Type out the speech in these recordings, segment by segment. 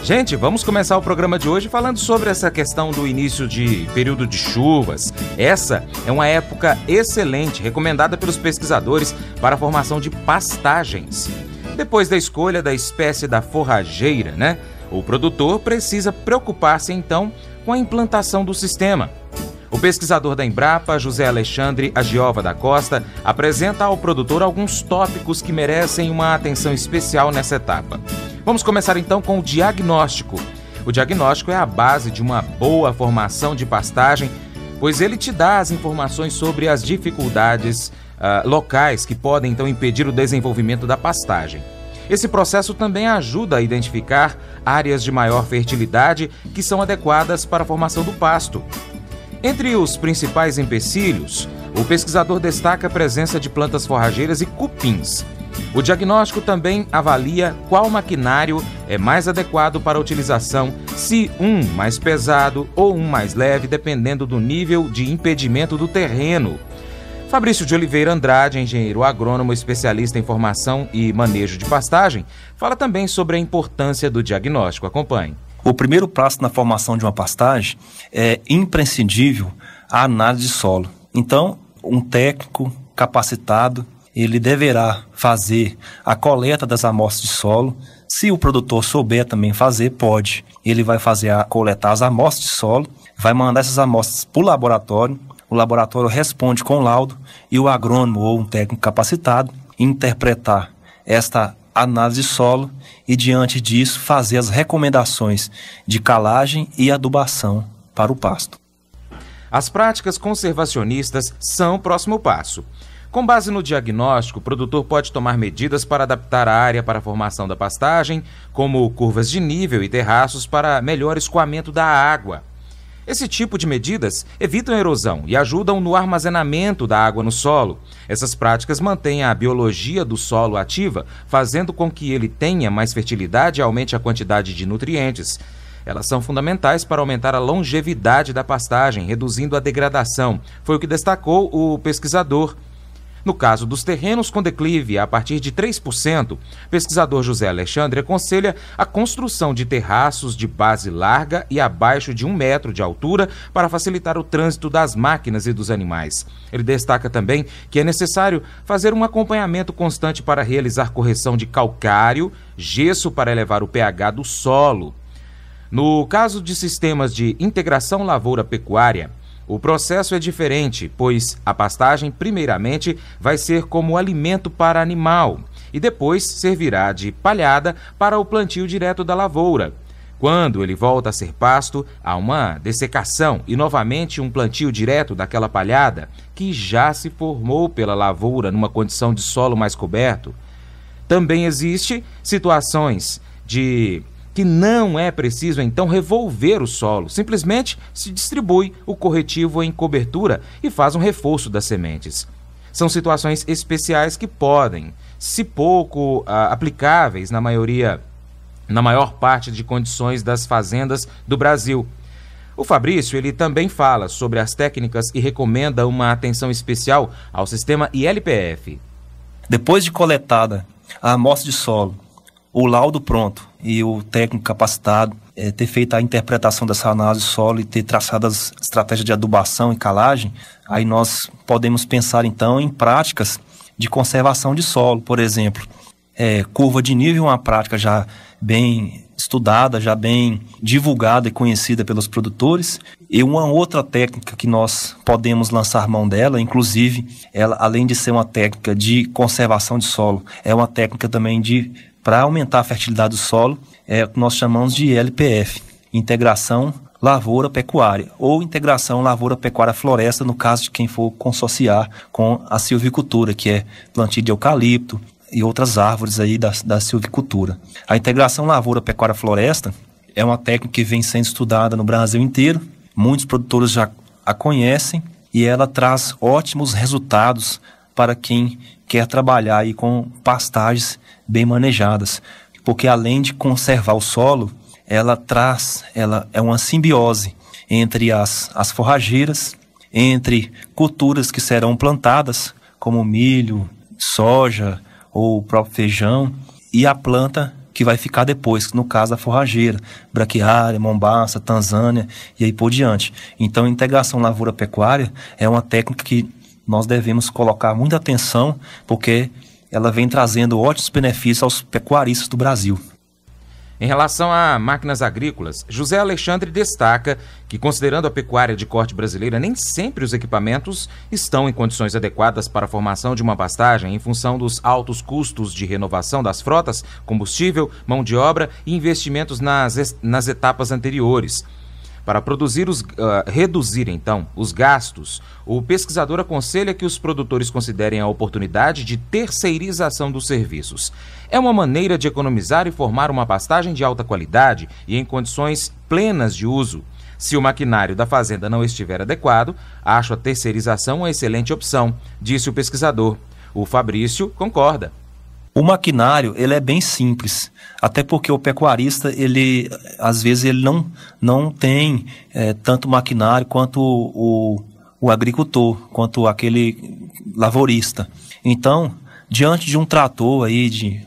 Gente, vamos começar o programa de hoje falando sobre essa questão do início de período de chuvas. Essa é uma época excelente, recomendada pelos pesquisadores para a formação de pastagens. Depois da escolha da espécie da forrageira, o produtor precisa preocupar-se então com a implantação do sistema. O pesquisador da Embrapa, José Alexandre Agiova da Costa, apresenta ao produtor alguns tópicos que merecem uma atenção especial nessa etapa. Vamos começar então com o diagnóstico. O diagnóstico é a base de uma boa formação de pastagem, pois ele te dá as informações sobre as dificuldades locais que podem então impedir o desenvolvimento da pastagem. Esse processo também ajuda a identificar áreas de maior fertilidade que são adequadas para a formação do pasto. Entre os principais empecilhos, o pesquisador destaca a presença de plantas forrageiras e cupins. O diagnóstico também avalia qual maquinário é mais adequado para a utilização, se um mais pesado ou um mais leve, dependendo do nível de impedimento do terreno. Fabrício de Oliveira Andrade, engenheiro agrônomo, especialista em formação e manejo de pastagem, fala também sobre a importância do diagnóstico. Acompanhe. O primeiro passo na formação de uma pastagem é imprescindível a análise de solo. Então, um técnico capacitado, ele deverá fazer a coleta das amostras de solo. Se o produtor souber também fazer, pode. Ele vai coletar as amostras de solo, vai mandar essas amostras para o laboratório responde com laudo e o agrônomo ou um técnico capacitado interpretar esta análise de solo e, diante disso, fazer as recomendações de calagem e adubação para o pasto. As práticas conservacionistas são o próximo passo. Com base no diagnóstico, o produtor pode tomar medidas para adaptar a área para a formação da pastagem, como curvas de nível e terraços para melhor escoamento da água. Esse tipo de medidas evitam a erosão e ajudam no armazenamento da água no solo. Essas práticas mantêm a biologia do solo ativa, fazendo com que ele tenha mais fertilidade e aumente a quantidade de nutrientes. Elas são fundamentais para aumentar a longevidade da pastagem, reduzindo a degradação. Foi o que destacou o pesquisador. No caso dos terrenos com declive a partir de 3%, o pesquisador José Alexandre aconselha a construção de terraços de base larga e abaixo de 1 metro de altura para facilitar o trânsito das máquinas e dos animais. Ele destaca também que é necessário fazer um acompanhamento constante para realizar correção de calcário, gesso para elevar o pH do solo. No caso de sistemas de integração lavoura-pecuária, o processo é diferente, pois a pastagem, primeiramente, vai ser como alimento para animal e depois servirá de palhada para o plantio direto da lavoura. Quando ele volta a ser pasto, há uma dessecação e novamente um plantio direto daquela palhada que já se formou pela lavoura numa condição de solo mais coberto. Também existe situações que não é preciso então revolver o solo, simplesmente se distribui o corretivo em cobertura e faz um reforço das sementes. São situações especiais que podem, se pouco aplicáveis na maior parte de condições das fazendas do Brasil. O Fabrício, ele também fala sobre as técnicas e recomenda uma atenção especial ao sistema ILPF. Depois de coletada a amostra de solo, o laudo pronto e o técnico capacitado ter feito a interpretação dessa análise de solo e ter traçado as estratégias de adubação e calagem, aí nós podemos pensar então em práticas de conservação de solo. Por exemplo, curva de nível é uma prática já bem estudada, já bem divulgada e conhecida pelos produtores, e uma outra técnica que nós podemos lançar mão dela, inclusive, ela, além de ser uma técnica de conservação de solo, é uma técnica também para aumentar a fertilidade do solo, é o que nós chamamos de ILPF, Integração Lavoura-Pecuária, ou Integração Lavoura-Pecuária-Floresta, no caso de quem for consorciar com a silvicultura, que é plantio de eucalipto e outras árvores aí da silvicultura. A integração lavoura-pecuária-floresta é uma técnica que vem sendo estudada no Brasil inteiro, muitos produtores já a conhecem e ela traz ótimos resultados para quem quer trabalhar aí com pastagens bem manejadas, porque além de conservar o solo, ela é uma simbiose entre as forrageiras, entre culturas que serão plantadas, como milho, soja ou o próprio feijão, e a planta que vai ficar depois, no caso da forrageira, braquiária, mombaça, tanzânia e aí por diante. Então, a integração lavoura-pecuária é uma técnica que nós devemos colocar muita atenção, porque ela vem trazendo ótimos benefícios aos pecuaristas do Brasil. Em relação a máquinas agrícolas, José Alexandre destaca que, considerando a pecuária de corte brasileira, nem sempre os equipamentos estão em condições adequadas para a formação de uma pastagem em função dos altos custos de renovação das frotas, combustível, mão de obra e investimentos nas etapas anteriores. Para reduzir, então, os gastos, o pesquisador aconselha que os produtores considerem a oportunidade de terceirização dos serviços. É uma maneira de economizar e formar uma pastagem de alta qualidade e em condições plenas de uso. Se o maquinário da fazenda não estiver adequado, acho a terceirização uma excelente opção, disse o pesquisador. O Fabrício concorda. O maquinário, ele é bem simples, até porque o pecuarista, às vezes, ele não tem tanto maquinário quanto o agricultor, quanto aquele lavourista. Então, diante de um trator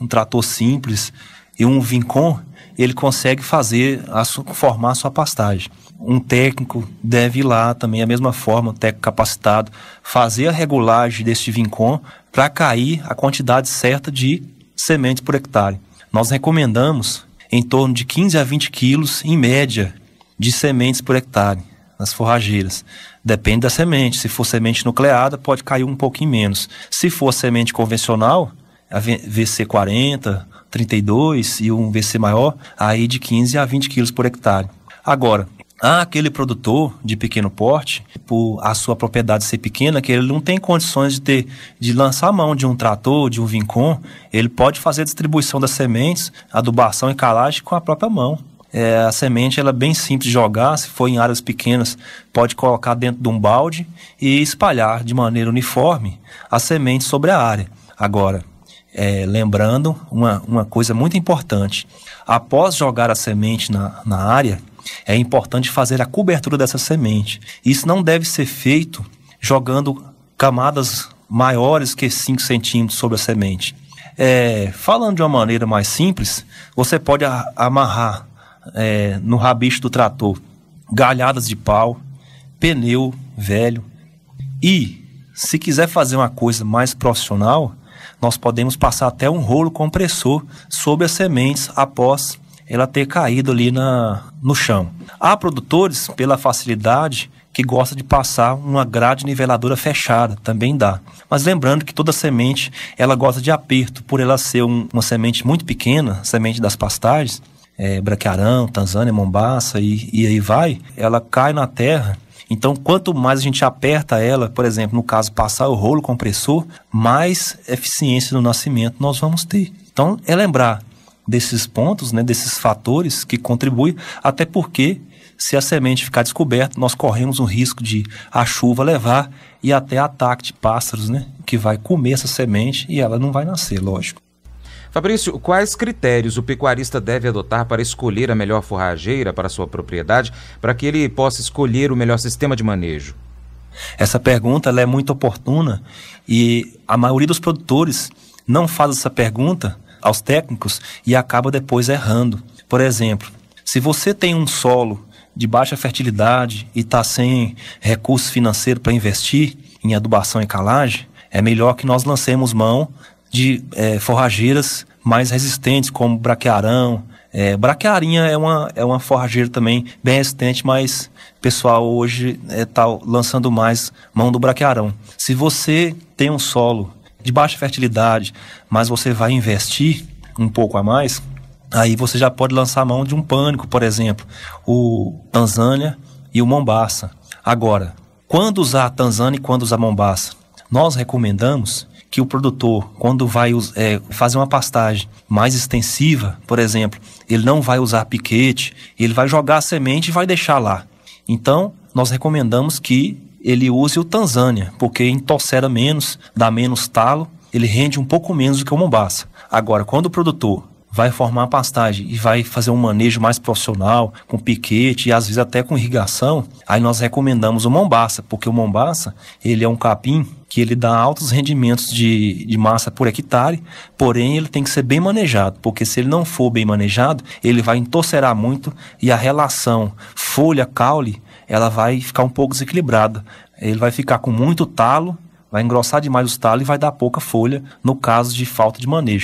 um trator simples e um vincom, ele consegue formar a sua pastagem. Um técnico deve ir lá também, da mesma forma, um técnico capacitado, fazer a regulagem deste vincom para cair a quantidade certa de sementes por hectare. Nós recomendamos em torno de 15 a 20 quilos, em média, de sementes por hectare nas forrageiras. Depende da semente. Se for semente nucleada, pode cair um pouquinho menos. Se for semente convencional, a VC40, 32 e um VC maior, aí de 15 a 20 quilos por hectare. Agora, há aquele produtor de pequeno porte, por a sua propriedade ser pequena, que ele não tem condições de lançar a mão de um trator, de um vincom. Ele pode fazer a distribuição das sementes, adubação e calagem com a própria mão. A semente ela é bem simples de jogar. Se for em áreas pequenas, pode colocar dentro de um balde e espalhar de maneira uniforme a semente sobre a área. Agora, lembrando uma coisa muito importante: após jogar a semente na área, é importante fazer a cobertura dessa semente. Isso não deve ser feito jogando camadas maiores que 5 centímetros sobre a semente. Falando de uma maneira mais simples, você pode amarrar no rabicho do trator galhadas de pau, pneu velho. E, se quiser fazer uma coisa mais profissional, nós podemos passar até um rolo compressor sobre as sementes após ela ter caído ali no chão. Há produtores, pela facilidade, que gostam de passar uma grade niveladora fechada, também dá. Mas lembrando que toda semente, ela gosta de aperto, por ela ser uma semente muito pequena, semente das pastagens, braquiarão, tanzânia, mombaça e aí vai, ela cai na terra. Então, quanto mais a gente aperta ela, por exemplo, no caso, passar o rolo compressor, mais eficiência no nascimento nós vamos ter. Então, lembrar desses pontos, desses fatores que contribuem, até porque, se a semente ficar descoberta, nós corremos o risco de a chuva levar e até ataque de pássaros, que vai comer essa semente e ela não vai nascer, lógico. Fabrício, quais critérios o pecuarista deve adotar para escolher a melhor forrageira para a sua propriedade, para que ele possa escolher o melhor sistema de manejo? Essa pergunta ela é muito oportuna e a maioria dos produtores não faz essa pergunta aos técnicos e acaba depois errando. Por exemplo, se você tem um solo de baixa fertilidade e está sem recurso financeiro para investir em adubação e calagem, é melhor que nós lancemos mão de forrageiras mais resistentes, como braquiarão. Braquiarinha é uma forrageira também bem resistente, mas o pessoal hoje está lançando mais mão do braquiarão. Se você tem um solo de baixa fertilidade, mas você vai investir um pouco a mais, aí você já pode lançar mão de um pânico, por exemplo, o tanzânia e o mombaça. Agora, quando usar a tanzânia e quando usar a mombaça? Nós recomendamos que o produtor, quando vai fazer uma pastagem mais extensiva, por exemplo, ele não vai usar piquete, ele vai jogar a semente e vai deixar lá. Então, nós recomendamos que ele use o tanzânia, porque entorcera menos, dá menos talo, ele rende um pouco menos do que o mombaça. Agora, quando o produtor vai formar a pastagem e vai fazer um manejo mais profissional, com piquete e às vezes até com irrigação, aí nós recomendamos o Mombaça, porque o Mombaça, ele é um capim que ele dá altos rendimentos de massa por hectare, porém ele tem que ser bem manejado, porque se ele não for bem manejado, ele vai entorcerar muito e a relação folha-caule, ela vai ficar um pouco desequilibrada. Ele vai ficar com muito talo, vai engrossar demais os talos e vai dar pouca folha no caso de falta de manejo.